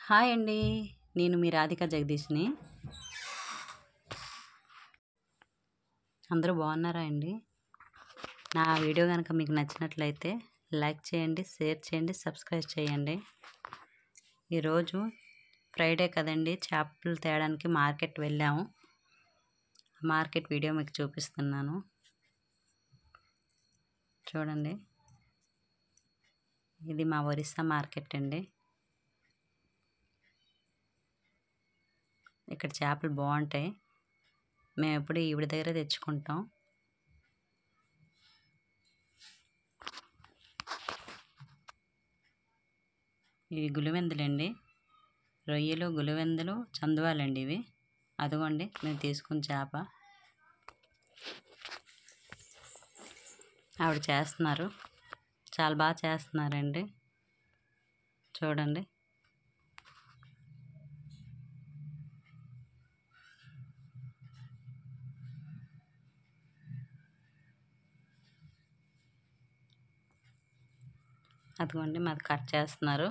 Hi అండి. నేను మీ రాధిక జగదీష్‌ని. అందరూ బాగున్నారా అండి? నా వీడియో గనక మీకు నచ్చినట్లయితే లైక్ చేయండి, షేర్ చేయండి, సబ్స్క్రైబ్ చేయండి. ఈరోజు ఫ్రైడే కదండి, చేపలు తేడానికి మార్కెట్ వెళ్ళాము. మార్కెట్ వీడియో మీకు చూపిస్తున్నాను. చూడండి, ఇది మా ఒరిస్సా మార్కెట్ అండి. ఇక్కడ చేపలు బాగుంటాయి. మేము ఎప్పుడు ఈవిడ దగ్గర తెచ్చుకుంటాం. ఇవి గులివెందులండి. రొయ్యలు, గులివెందులు, చందువాలండి ఇవి. అదిగోండి మేము తీసుకున్న చేప. ఆవిడ చేస్తున్నారు, చాలా బాగా చేస్తున్నారండి. చూడండి, అదిగోండి మాది కట్ చేస్తున్నారు.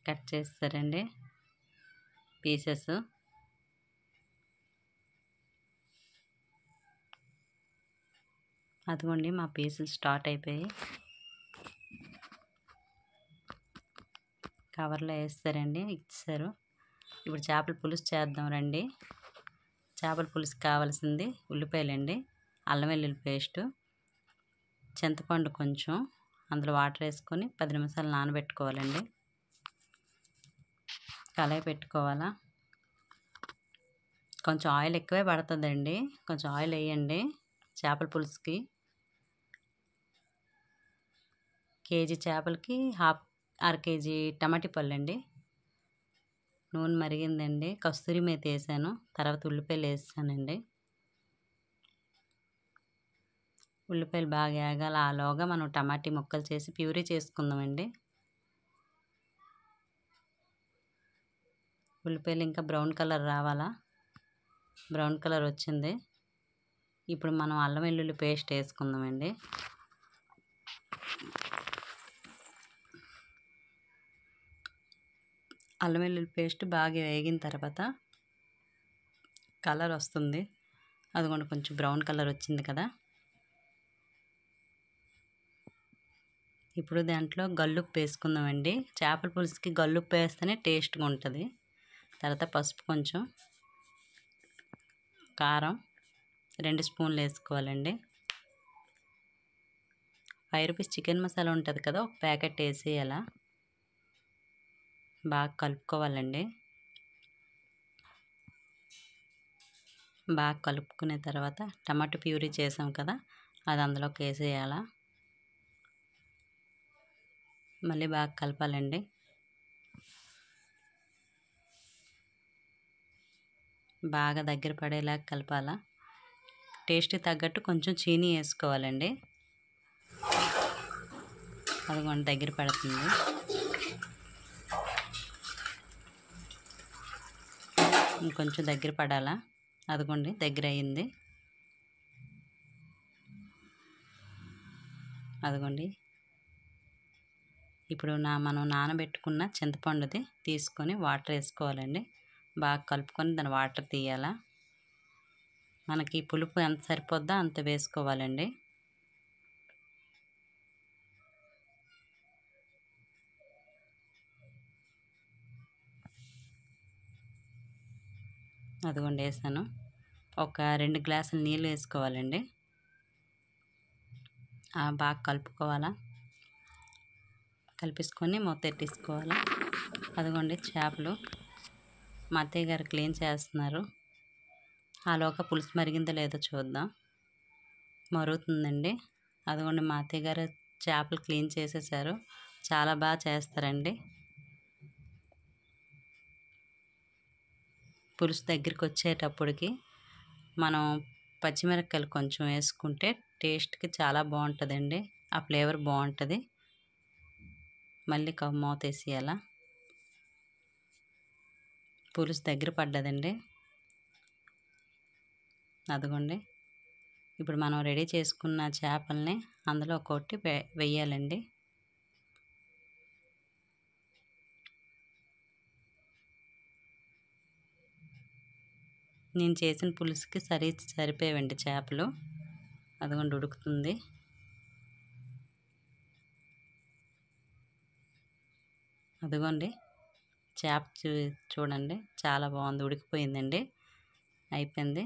కట్ చేస్తారండి పీసెస్. అదిగోండి మా పీసులు స్టార్ట్ అయిపోయి కవర్లో వేస్తారండి, ఇచ్చారు. ఇప్పుడు చేపల పులుసు చేద్దాం రండి. చేపల పులుసు కావాల్సింది ఉల్లిపాయలండి, అల్లం వెల్లుల్లి పేస్టు, చింతపండు కొంచెం, అందులో వాటర్ వేసుకొని 10 నిమిషాలు నానబెట్టుకోవాలండి. కళాయి పెట్టుకోవాలా. కొంచెం ఆయిల్ ఎక్కువే పడుతుందండి, కొంచెం ఆయిల్ వేయండి. చేపల పులుసుకి కేజీ చేపలకి అర కేజీ టమాటీ పళ్ళు అండి. నూనె మరిగిందండి, కస్తూరి మేతి వేసాను, తర్వాత ఉల్లిపాయలు వేసానండి. ఉల్లిపాయలు బాగా వేగాలి. ఆలోగా మనం టమాటీ ముక్కలు చేసి ప్యూరీ చేసుకుందామండి. ఉల్లిపాయలు ఇంకా బ్రౌన్ కలర్ రావాలా. బ్రౌన్ కలర్ వచ్చింది. ఇప్పుడు మనం అల్లం వెల్లుల్లి పేస్ట్ వేసుకుందామండి. అల్లం వెల్లుల్లి పేస్ట్ బాగా వేగిన తర్వాత కలర్ వస్తుంది. అదిగోండి కొంచెం బ్రౌన్ కలర్ వచ్చింది కదా. ఇప్పుడు దాంట్లో గల్లుప్పు వేసుకుందామండి. చేపల పులుసుకి గల్లుప్పు వేస్తేనే టేస్ట్గా ఉంటుంది. తర్వాత పసుపు కొంచెం, కారం 2 స్పూన్లు వేసుకోవాలండి. 5 రూపీస్ చికెన్ మసాలా ఉంటుంది కదా, ఒక ప్యాకెట్ వేసేయాల. బాగా కలుపుకోవాలండి. బాగా కలుపుకునే తర్వాత టమాటో ప్యూరీ చేసాం కదా, అది అందులోకి వేసేయాల. మళ్ళీ బాగా కలపాలండి. బాగా దగ్గర పడేలా కలపాల. టేస్ట్కి తగ్గట్టు కొంచెం చీనీ వేసుకోవాలండి. అదిగోండి దగ్గర పడుతుంది. ఇంకొంచెం దగ్గర పడాలా. అదిగోండి దగ్గర అయ్యింది. అదిగోండి ఇప్పుడు మనం నానబెట్టుకున్న చింతపండుది తీసుకొని వాటర్ వేసుకోవాలండి. బాగా కలుపుకొని దాని వాటర్ తీయాలా. మనకి పులుపు ఎంత సరిపోద్దో అంత వేసుకోవాలండి. అదిగోండి వేసాను. ఒక 2 గ్లాసులు నీళ్ళు వేసుకోవాలండి. బాగా కలుపుకోవాలా. కలిపేసుకొని మూతెట్టేసుకోవాలా. అదిగోండి చేపలు మా అత్తయ్య గారు క్లీన్ చేస్తున్నారు. ఆలోగా పులుసు మరిగిందో లేదో చూద్దాం. మరుగుతుందండి. అదిగోండి మా అత్తయ్య గారు చేపలు క్లీన్ చేసేసారు. చాలా బాగా చేస్తారండి. పులుసు దగ్గరికి వచ్చేటప్పటికి మనం పచ్చిమిరపకాయలు కొంచెం వేసుకుంటే టేస్ట్కి చాలా బాగుంటుందండి. ఆ ఫ్లేవర్ బాగుంటుంది. మళ్ళీ మూత వేసేయాల. పులుసు దగ్గర పడ్డదండి. అదిగోండి ఇప్పుడు మనం రెడీ చేసుకున్న చేపల్ని అందులో కొట్టి వేయాలండి. నేను చేసిన పులుసుకి సరిపోయేవండి చేపలు. అదిగోండి ఉడుకుతుంది. అదిగోండి చేప చూడండి, చాలా బాగుంది, ఉడికిపోయిందండి, అయిపోయింది.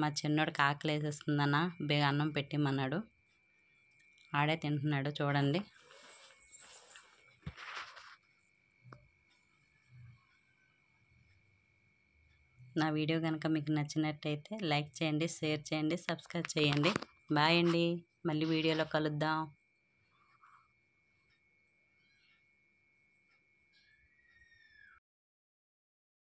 మా చిన్నోడికి ఆకలి వేసేస్తుందన్న, బేగ అన్నం పెట్టిమన్నాడు, ఆడే తింటున్నాడు చూడండి. నా వీడియో కనుక మీకు నచ్చినట్టయితే లైక్ చేయండి, షేర్ చేయండి, సబ్స్క్రైబ్ చేయండి. బాయ్ అండి, మళ్ళీ వీడియోలో కలుద్దాం.